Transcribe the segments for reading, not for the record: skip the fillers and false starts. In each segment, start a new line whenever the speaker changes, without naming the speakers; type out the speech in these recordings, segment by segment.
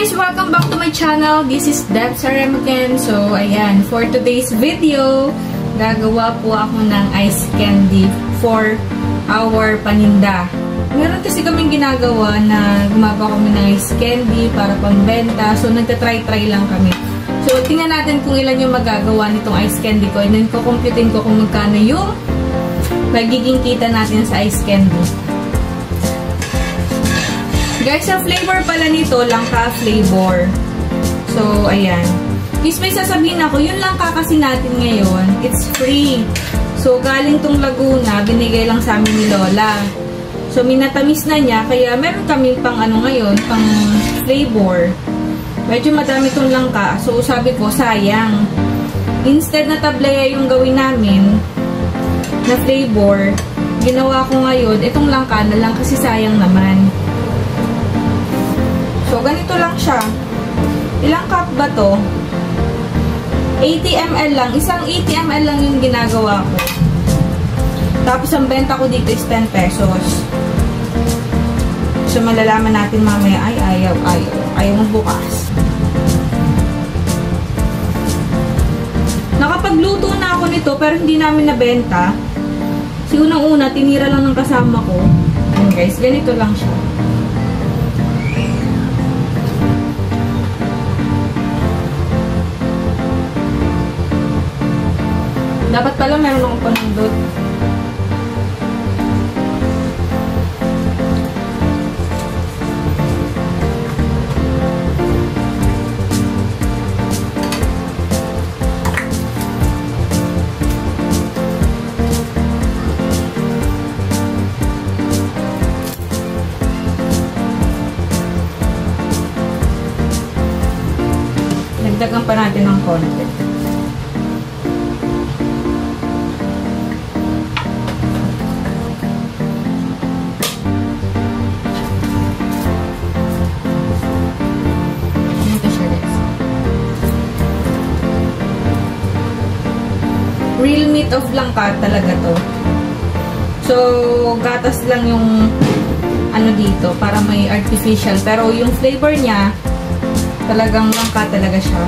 guys! Welcome back to my channel. This is Deb Sarem again. So, ayan. For today's video, gagawa po ako ng ice candy for our paninda. Meron kasi kaming ginagawa na gumagawa kami ng ice candy para pambenta. So, nagtatry-try lang kami. So, tingnan natin kung ilan yung magagawa nitong ice candy ko. And then, kukumputin ko kung magkano yung magiging kita natin sa ice candy. Guys, ang flavor pala nito, langka flavor. So, ayan. Please, may sasabihin ako, yung langka kasi natin ngayon, it's free. So, galing tong Laguna, binigay lang sa amin ni Lola. So, minatamis na niya, kaya meron kami pang ano ngayon, pang flavor. Medyo madami tong langka. So, sabi ko, sayang. Instead na tableya yung gawin namin, na flavor, ginawa ko ngayon, itong langka na lang kasi sayang naman. So, ganito lang siya. Ilang cup ba to? 80 ml lang. Isang 80 ml lang yung ginagawa ko. Tapos, ang benta ko dito is 10 pesos. So, malalaman natin mamaya, ay, ayaw bukas. Nakapagluto na ako nito, pero hindi namin nabenta. Kasi unang-una, tinira lang ng kasama ko. Ayan guys, ganito lang siya. Dapat pala meron akong panundot. Nagdagan pa natin ng konti. Real meat of langka talaga to. So, gatas lang yung ano dito para may artificial. Pero yung flavor niya, talagang langka talaga siya.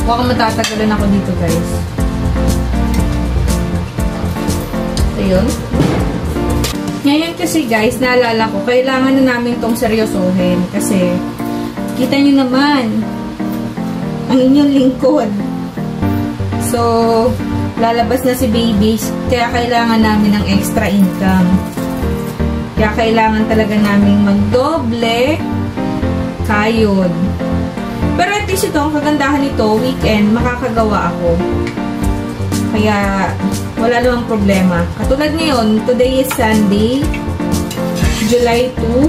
Huwag matatagalan ako dito guys. So, yun. Ngayon kasi guys, naalala ko, kailangan na namin tong seryosohin. Kasi, kita nyo naman, ang inyong lingkod. So, lalabas na si baby, kaya kailangan namin ng extra income. Kaya kailangan talaga namin magdoble kayod. Pero at least ito, ang kagandahan nito, weekend, makakagawa ako. Kaya, wala namang problema. Katulad ngayon, today is Sunday, July 2.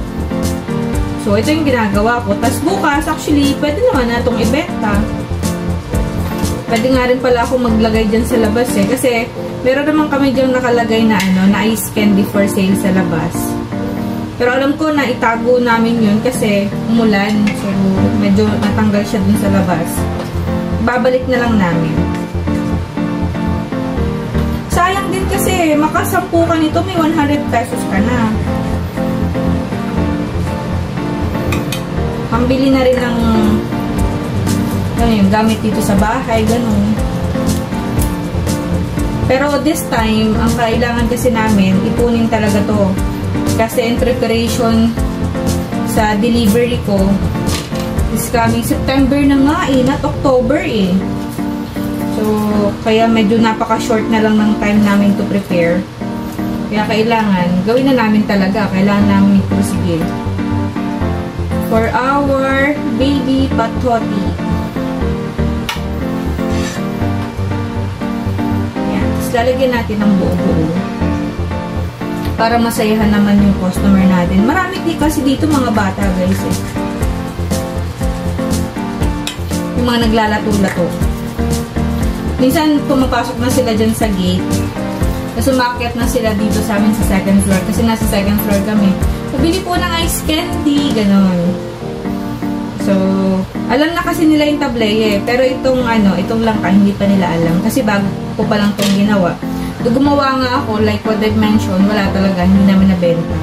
So, ito yung ginagawa ko. Tapos bukas, actually, pwede naman na itong ibenta. Pwede nga rin pala ako maglagay dyan sa labas eh. Kasi, meron naman kami dyan nakalagay na ano, na ice candy for sale sa labas. Pero alam ko na itago namin yun kasi umulan. So, medyo natanggal siya dun sa labas. Babalik na lang namin. Sayang din kasi, makasampu ka nito, may 100 pesos ka na. Pambili na rin ng yung gamit dito sa bahay, ganun. Pero this time, ang kailangan kasi namin, ipunin talaga to. Kasi in preparation sa delivery ko is coming September na nga eh, not October eh. So, kaya medyo napaka-short na lang ng time namin to prepare. Kaya kailangan, gawin na namin talaga. Kailangan namin ipursigil. For our baby patoti. Ayan. Tapos lalagyan natin ng buo-buo. Para masayahan naman yung customer natin. Marami kasi dito mga bata guys eh. Yung mga naglalato-lato. Minsan pumapasok na sila dyan sa gate. Tapos umakyat na sila dito sa amin sa second floor. Kasi nasa second floor kami. Pabili po ng ice candy, gano'n. So, alam na kasi nila yung tableye, pero itong langka, hindi pa nila alam. Kasi bago ko pa lang itong ginawa. Gumawa nga ako, like what I've mentioned, wala talaga, hindi namin nabenta.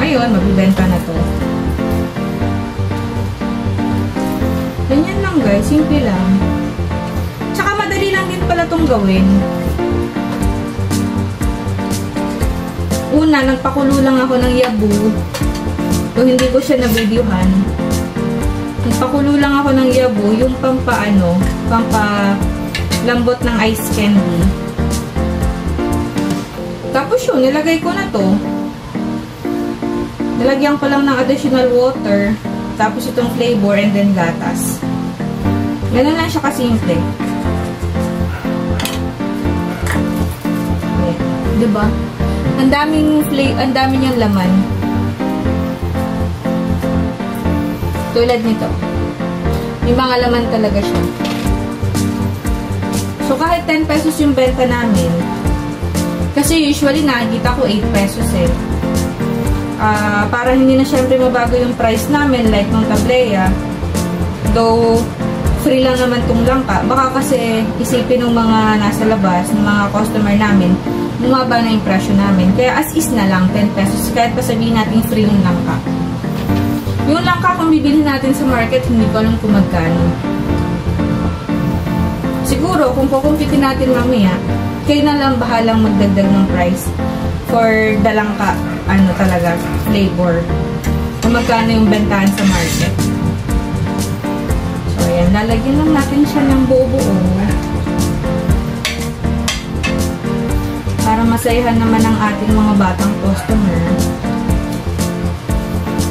ngayon, magbibenta na to. Ganyan lang guys, simple lang. Tsaka madali lang din pala itong gawin. Una, nagpakulo lang ako ng yabu. Kung hindi ko siya na-videohan. Nagpakulo lang ako ng yabu, yung pampalambot ng ice candy. Tapos yun, nilagay ko na to. Nilagyan ko lang ng additional water. Tapos itong flavor and then gatas. Ganun lang siya kasimple. Okay. Diba? Ang dami niyang laman. Tulad nito. May mga laman talaga siya. So, kahit 10 pesos yung benta namin, kasi usually nakikita ko 8 pesos eh. Para hindi na syempre mabago yung price namin, like nung tablea, though free lang naman tong langka, baka kasi isipin ng mga nasa labas, ng mga customer namin, bumaba na yung presyo namin. Kaya as is na lang, 10 pesos, kahit pa sabihin natin free yung langka. Yung langka kung bibilhin natin sa market, hindi ko alam kung magkano. Siguro, kung kukumpitin natin mamaya, kayo na lang bahalang magdagdag ng price for the langka, talaga, flavor. Kung magkano yung bentahan sa market. So, ayan. Lalagyan lang natin siya ng buo-buo. Para masayahan naman ang ating mga batang customer.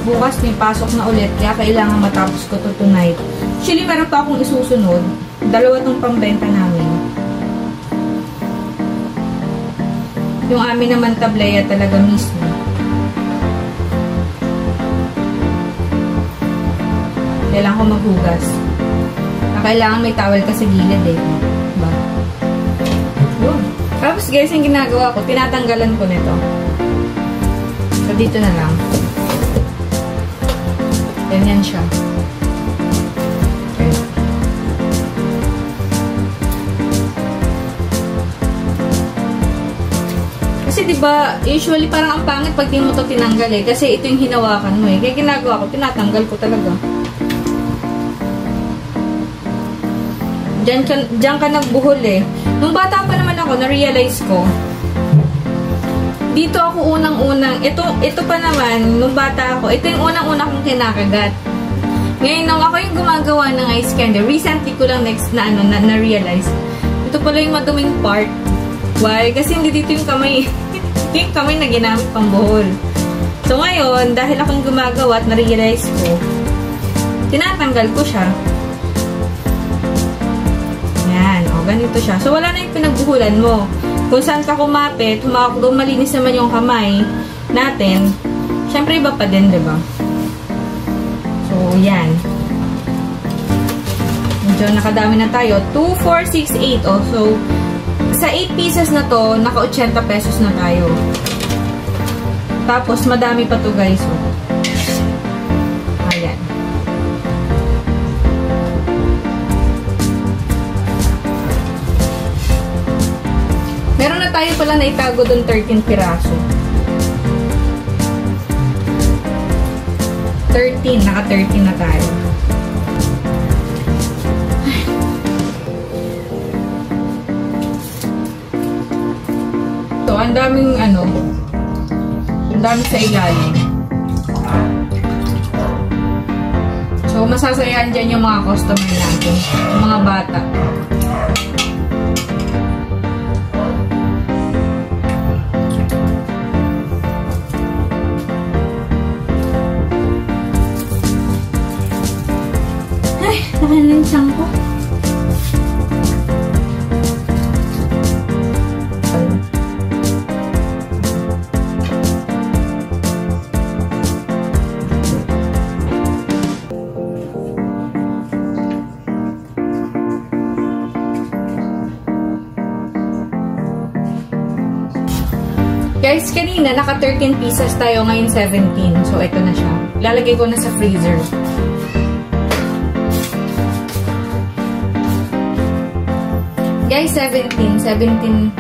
Bukas may pasok na ulit, kaya kailangan matapos ko to tonight. Actually, meron pa akong isusunod. Dalawa tong pambenta namin. Yung amin naman tablea talaga mismo. Kailangan ko maghugas. Kailangan may towel ka sa gilid eh. Diba? Yun. Tapos guys, yung ginagawa ko, tinatanggalan ko nito. So, dito na lang. Ganyan siya. Okay. Kasi diba, usually parang ang pangit pag di mo ito tinanggal eh. Kasi ito yung hinawakan mo eh. Kaya ginagawa ko, tinatanggal ko talaga. Diyan ka nagbuhol eh. Nung bata pa naman ako, na-realize ko, dito ako unang-unang, ito pa naman, nung bata ako, ito yung unang-unang kong kinakagat. Ngayon, nung ako yung gumagawa ng ice candy, recently ko lang na-realize, ito pala yung maduming part. Why? Kasi hindi dito yung kamay. Ito yung kamay na ginamit pang buhol. So ngayon, dahil akong gumagawa at na-realize ko, tinatanggal ko siya. Yan, o, ganito siya. So wala na yung pinagbuhulan mo. Kung saan ka kumapit, humawak doon, malinis naman yung kamay natin. Siyempre, iba pa din, diba? So, yan. Medyo nakadami na tayo. 2, 4, 6, 8. Oh, so, sa 8 pieces na to, naka 80 pesos na tayo. Tapos, madami pa to guys. Oh. Ayan. Meron na tayo pala na itago doon 13 piraso. 13. Naka 13 na tayo. So, ang daming ang dami sa ilalim. So, masasayahan dyan yung mga customer natin. Yung mga bata. Nakalinsang ko. Guys, kanina naka 13 pieces tayo, ngayon 17. So, ito na siya. Lalagay ko na sa freezer. Guys, 17. 17.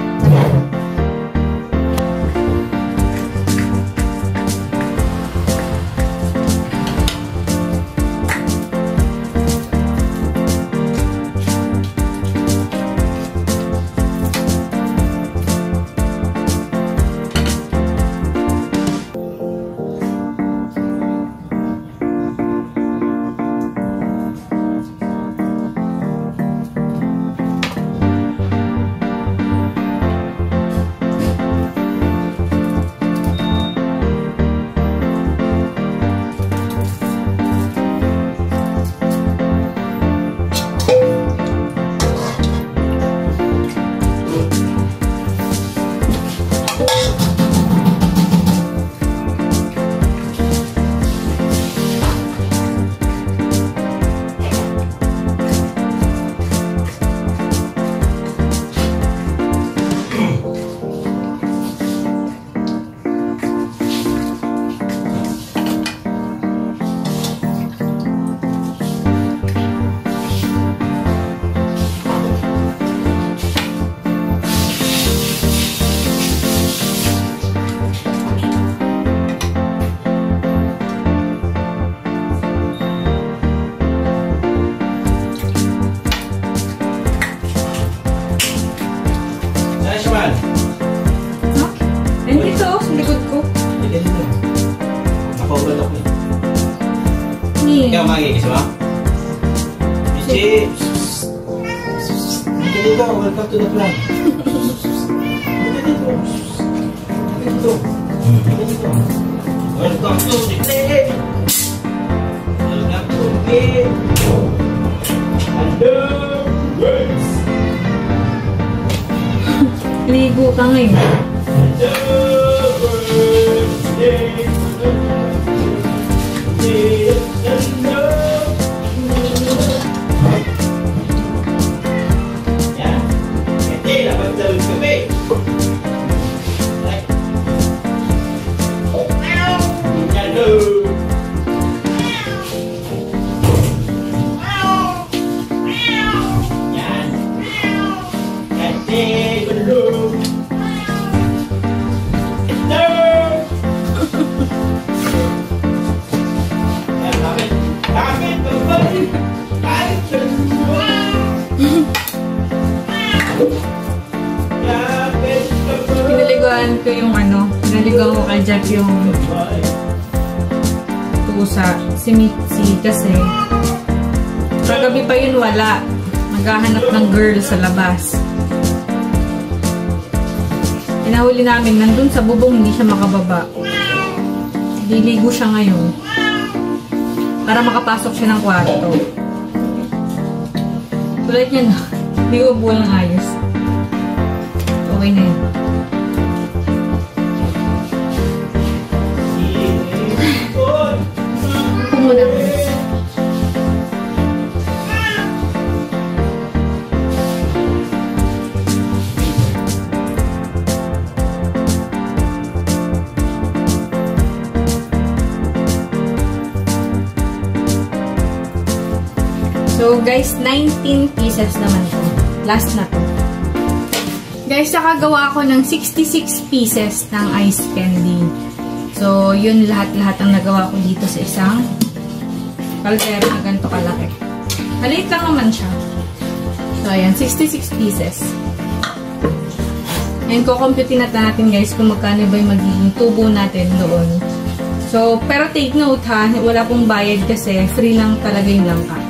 Ikaw magigis mo? Michi! Dito, welcome to the vlog. Dito. Welcome to the vlog. Welcome to the hello, guys.
Ligo ka ngayon. Pinaliguan ko yung pinaliguan ko kay Jeff yung pusa, si Mitzi, kasi kagabi pa yun wala. Maghahanap ng girl sa labas. Pinahuli namin, nandun sa bubong, hindi siya makababa. Liligo siya ngayon para makapasok siya ng kwarto. Tulad niya na, hindi ko bulang ayos. Okay na yun. Pumuna. So guys, 19 pieces naman to. Last na to. Guys, nakagawa ako ng 66 pieces ng ice candy. So, yun lahat-lahat ang nagawa ko dito sa isang kaldero na ganito kalaki. Maliit lang naman siya. So, ayan, 66 pieces. And kukumputin natin guys kung magkano ba yung magiging tubo natin doon. So, pero take note ha, wala pong bayad kasi free lang talaga yung langka.